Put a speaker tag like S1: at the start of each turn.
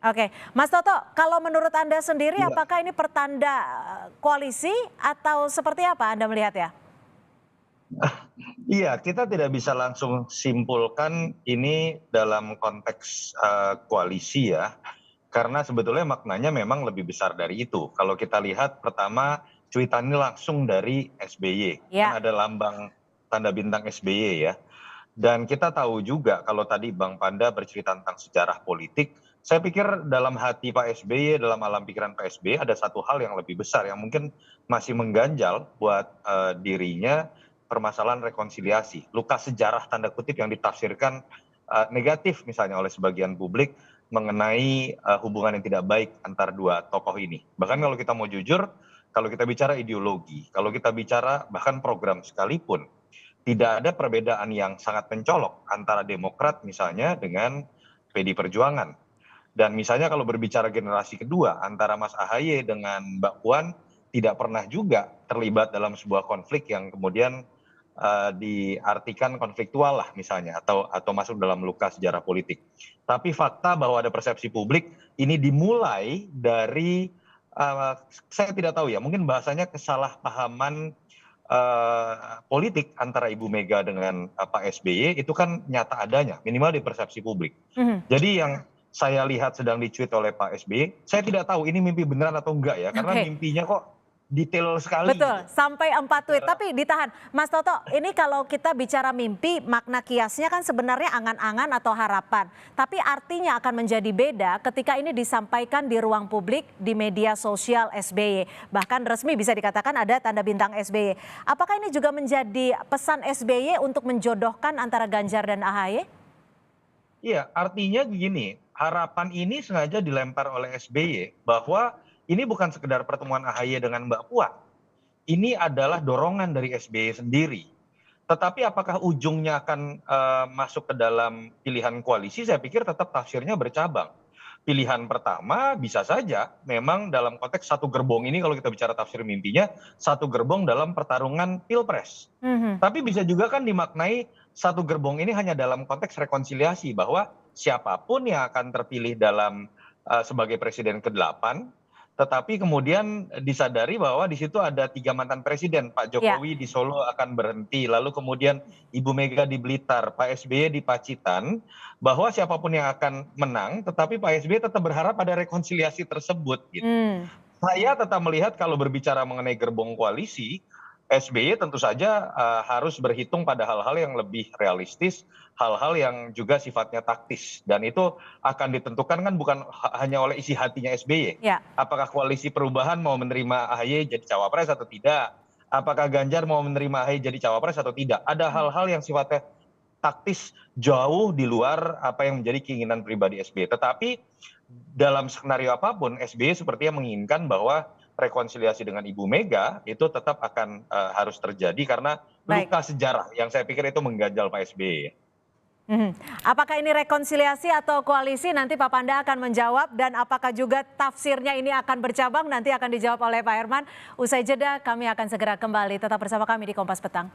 S1: Oke, Mas Toto, kalau menurut Anda sendiri
S2: Iya,
S1: apakah ini pertanda koalisi atau seperti apa Anda melihat ya?
S2: iya, kita tidak bisa langsung simpulkan ini dalam konteks koalisi ya, karena sebetulnya maknanya memang lebih besar dari itu. Kalau kita lihat pertama cuitan ini langsung dari SBY, kan
S1: Ya,
S2: ada lambang tanda bintang SBY ya. Dan kita tahu juga kalau tadi Bang Panda bercerita tentang sejarah politik, saya pikir dalam hati Pak SBY, dalam alam pikiran Pak SBY ada satu hal yang lebih besar yang mungkin masih mengganjal buat dirinya, permasalahan rekonsiliasi. Luka sejarah tanda kutip yang ditafsirkan negatif misalnya oleh sebagian publik mengenai hubungan yang tidak baik antar dua tokoh ini. Bahkan kalau kita mau jujur, kalau kita bicara ideologi, kalau kita bicara bahkan program sekalipun, tidak ada perbedaan yang sangat mencolok antara Demokrat misalnya dengan PD Perjuangan. Dan misalnya kalau berbicara generasi kedua antara Mas Ahaye dengan Mbak Puan tidak pernah juga terlibat dalam sebuah konflik yang kemudian diartikan konfliktual lah misalnya atau masuk dalam luka sejarah politik. Tapi fakta bahwa ada persepsi publik ini dimulai dari saya tidak tahu ya, mungkin bahasanya kesalahpahaman politik antara Ibu Mega dengan Pak SBY itu kan nyata adanya, minimal di persepsi publik.
S1: mhm,
S2: Jadi yang saya lihat sedang dicuit oleh Pak SBY, saya tidak tahu ini mimpi beneran atau enggak ya, karena
S1: oke.
S2: mimpinya kok detail sekali
S1: Betul,
S2: gitu.
S1: sampai 4 tweet.
S2: Bicara
S1: Tapi ditahan, Mas Toto, ini kalau kita bicara mimpi, makna kiasnya kan sebenarnya angan-angan atau harapan. Tapi artinya akan menjadi beda ketika ini disampaikan di ruang publik, di media sosial SBY. Bahkan resmi bisa dikatakan ada tanda bintang SBY. Apakah ini juga menjadi pesan SBY untuk menjodohkan antara Ganjar dan AHY?
S2: Iya, artinya begini, harapan ini sengaja dilempar oleh SBY bahwa ini bukan sekedar pertemuan AHY dengan Mbak Puan. Ini adalah dorongan dari SBY sendiri. Tetapi apakah ujungnya akan masuk ke dalam pilihan koalisi, saya pikir tetap tafsirnya bercabang. Pilihan pertama bisa saja memang dalam konteks satu gerbong ini, kalau kita bicara tafsir mimpinya, satu gerbong dalam pertarungan pilpres.
S1: Mhm.
S2: Tapi bisa juga kan dimaknai satu gerbong ini hanya dalam konteks rekonsiliasi bahwa siapapun yang akan terpilih dalam sebagai presiden ke-8, tetapi kemudian disadari bahwa di situ ada 3 mantan presiden, Pak
S1: Ya,
S2: Jokowi di Solo akan berhenti, lalu kemudian Ibu Mega di Blitar, Pak SBY di Pacitan, bahwa siapapun yang akan menang, tetapi Pak SBY tetap berharap ada rekonsiliasi tersebut gitu.
S1: hmm,
S2: Saya tetap melihat kalau berbicara mengenai gerbong koalisi, SBY tentu saja harus berhitung pada hal-hal yang lebih realistis, hal-hal yang juga sifatnya taktis. Dan itu akan ditentukan kan bukan hanya oleh isi hatinya SBY.
S1: ya,
S2: Apakah koalisi perubahan mau menerima AHY jadi cawapres atau tidak? Apakah Ganjar mau menerima AHY jadi cawapres atau tidak? Ada hal-hal yang sifatnya taktis jauh di luar apa yang menjadi keinginan pribadi SBY. Tetapi dalam skenario apapun SBY sepertinya menginginkan bahwa rekonsiliasi dengan Ibu Mega itu tetap akan harus terjadi karena
S1: baik.
S2: luka sejarah yang saya pikir itu mengganjal Pak SBY.
S1: Mhm. Apakah ini rekonsiliasi atau koalisi nanti Pak Panda akan menjawab dan apakah juga tafsirnya ini akan bercabang nanti akan dijawab oleh Pak Herman. Usai jeda kami akan segera kembali tetap bersama kami di Kompas Petang.